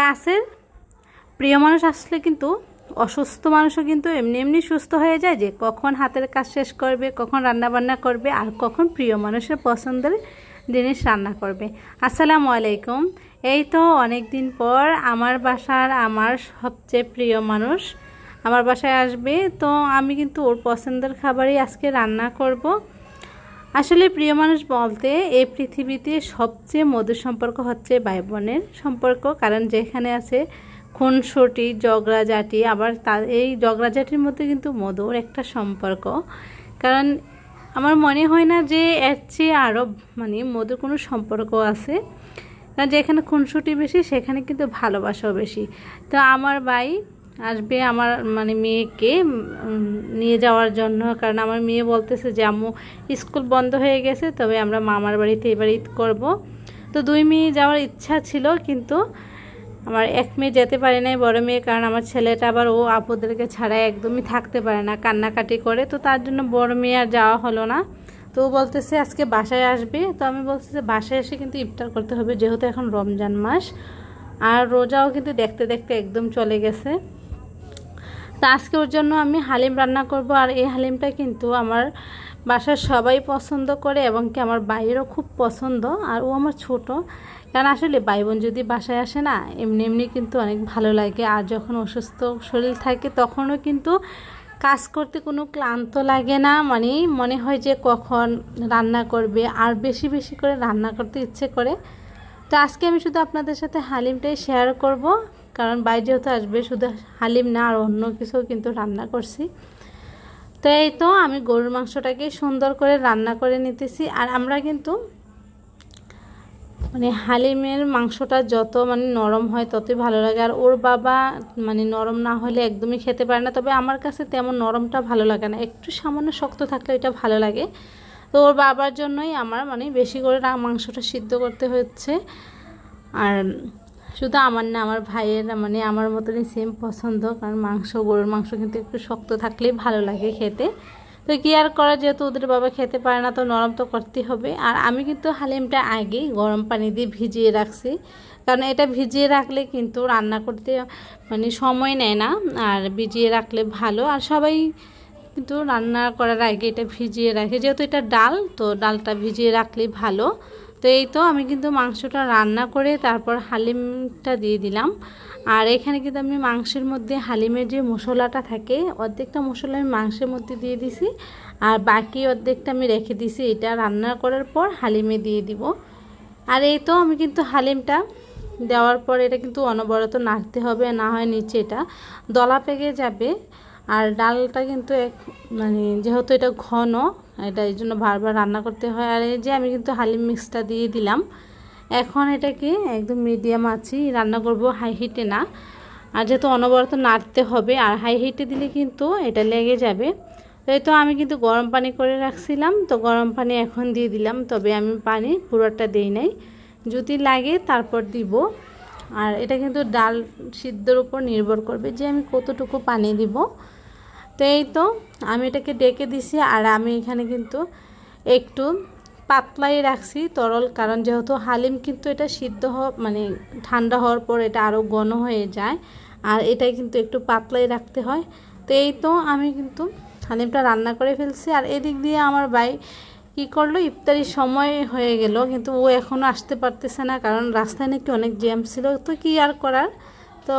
কাছের প্রিয় মানুষ আসলে কিন্তু অসুস্থ মানুষও কিন্তু এমনি এমনি সুস্থ হয়ে যায়, যে কখন হাতের কাজ শেষ করবে, কখন রান্না বান্না করবে, আর কখন প্রিয় মানুষের পছন্দের জিনিস রান্না করবে। আসসালামু আলাইকুম। এই তো অনেক দিন পর আমার বাসার আমার সবচেয়ে প্রিয় মানুষ আমার বাসায় আসবে, তো আমি কিন্তু ওর পছন্দের খাবারই আজকে রান্না করব। আসলে প্রিয় মানুষ বলতে এই পৃথিবীতে সবচেয়ে মধুর সম্পর্ক হচ্ছে ভাই বোনের সম্পর্ক, কারণ যেখানে আছে খুনসুটি ঝগড়াঝাটি, আবার তার এই ঝগড়াঝাটির মধ্যে কিন্তু মধুর একটা সম্পর্ক। কারণ আমার মনে হয় না যে এর চেয়ে আরও মধুর কোনো সম্পর্ক আছে, কারণ যেখানে খুনসুটি বেশি সেখানে কিন্তু ভালোবাসাও বেশি। তো আমার ভাই আসবে আমার মেয়েকে নিয়ে যাওয়ার জন্য, কারণ আমার মেয়ে বলতেছে যে আম্মু স্কুল বন্ধ হয়ে গেছে, তবে আমরা মামার বাড়িতে এবার ঈদ করব। তো দুই মেয়ে যাওয়ার ইচ্ছা ছিল, কিন্তু আমার এক মেয়ে যেতে পারে নাই, বড় মেয়ে, কারণ আমার ছেলেটা আবার ও আপুদেরকে ছাড়া একদমই থাকতে পারে না, কান্নাকাটি করে, তো তার জন্য বড় মেয়ে আর যাওয়া হলো না। তো ও বলতেছে আজকে বাসায় আসবে, তো আমি বলছি যে বাসায় এসে কিন্তু ইফতার করতে হবে, যেহেতু এখন রমজান মাস আর রোজাও কিন্তু দেখতে দেখতে একদম চলে গেছে। তো আজকে ওর জন্য আমি হালিম রান্না করব, আর এই হালিমটা কিন্তু আমার বাসার সবাই পছন্দ করে এবং কি আমার ভাইয়েরও খুব পছন্দ, আর ও আমার ছোট, কারণ আসলে ভাই বোন যদি বাসায় আসে না এমনি এমনি কিন্তু অনেক ভালো লাগে। আর যখন অসুস্থ শরীর থাকে তখনও কিন্তু কাজ করতে কোনো ক্লান্ত লাগে না, মনে হয় যে কখন রান্না করবে, আর বেশি বেশি করে রান্না করতে ইচ্ছে করে। তো আজকে আমি শুধু আপনাদের সাথে হালিমটাই শেয়ার করব, কারণ বাইরে যেহেতু আসবে, শুধু হালিম না আর অন্য কিছু কিন্তু রান্না করছি। তো এই তো আমি গরুর মাংসটাকে সুন্দর করে রান্না করে নিতেছি। আর আমরা কিন্তু হালিমের মাংসটা যত নরম হয় ততই ভালো লাগে, আর ওর বাবা নরম না হলে একদমই খেতে পারে না, তবে আমার কাছে তেমন নরমটা ভালো লাগে না, একটু সামান্য শক্ত থাকলে এটা ভালো লাগে। তো ওর বাবার জন্যই আমার বেশি করে মাংসটা সিদ্ধ করতে হচ্ছে। আর শুধু আমার না, আমার ভাইয়ের আমার মতনই সেম পছন্দ, কারণ গরুর মাংস কিন্তু একটু শক্ত থাকলেই ভালো লাগে খেতে। তো কি আর করা, যেহেতু ওদের বাবা খেতে পারে না, তো নরম তো করতেই হবে। আর আমি কিন্তু হালিমটা আগেই গরম পানি দিয়ে ভিজিয়ে রাখছি, কারণ এটা ভিজিয়ে রাখলে কিন্তু রান্না করতে সময় নেয় না, আর ভিজিয়ে রাখলে ভালো। আর সবাই কিন্তু রান্না করার আগে এটা ভিজিয়ে রাখে, যেহেতু এটা ডাল, তো ডালটা ভিজিয়ে রাখলেই ভালো। তো এই তো আমি কিন্তু মাংসটা রান্না করে তারপর হালিমটা দিয়ে দিলাম। আর এখানে কিন্তু আমি মাংসের মধ্যে হালিমের যে মশলাটা থাকে অর্ধেকটা মশলা আমি মাংসের মধ্যে দিয়ে দিছি, আর বাকি অর্ধেকটা আমি রেখে দিছি, এটা রান্না করার পর হালিমে দিয়ে দিব। আর এই তো আমি কিন্তু হালিমটা দেওয়ার পর এটা কিন্তু অনবরত নাড়তে হবে, না হয় নিচে এটা দলা পেকে যাবে। আর ডালটা কিন্তু যেহেতু এটা ঘন, এটা এই জন্য বারবার রান্না করতে হয়। আর এই যে আমি কিন্তু হালিম মিক্সটা দিয়ে দিলাম। এখন এটাকে একদম মিডিয়াম আঁচে রান্না করব, হাই হিটে না। আর যেহেতু অনবরত নাড়তে হবে, আর হাই হিটে দিলে কিন্তু এটা লেগে যাবে। এই তো আমি কিন্তু গরম পানি করে রাখছিলাম, তো গরম পানি এখন দিয়ে দিলাম, তবে আমি পানি পুরোটা দিই নাই, যদি লাগে তারপর দিব। আর এটা কিন্তু ডাল সিদ্ধর উপর নির্ভর করবে যে আমি কতটুকু পানি দিব। তো এই তো আমি এটাকে ডেকে দিছি, আর আমি এখানে কিন্তু একটু পাতলাই রাখছি তরল, কারণ যেহেতু হালিম কিন্তু এটা সিদ্ধ ঠান্ডা হওয়ার পর এটা আরও ঘন হয়ে যায়, আর এটাই কিন্তু একটু পাতলাই রাখতে হয়। তো এই তো আমি কিন্তু হালিমটা রান্না করে ফেলছি। আর এদিক দিয়ে আমার ভাই কী করলো, ইফতারির সময় হয়ে গেল, কিন্তু ও এখনও আসতে পারতেছে না, কারণ রাস্তায় নাকি অনেক জ্যাম ছিল। তো কী আর করার, তো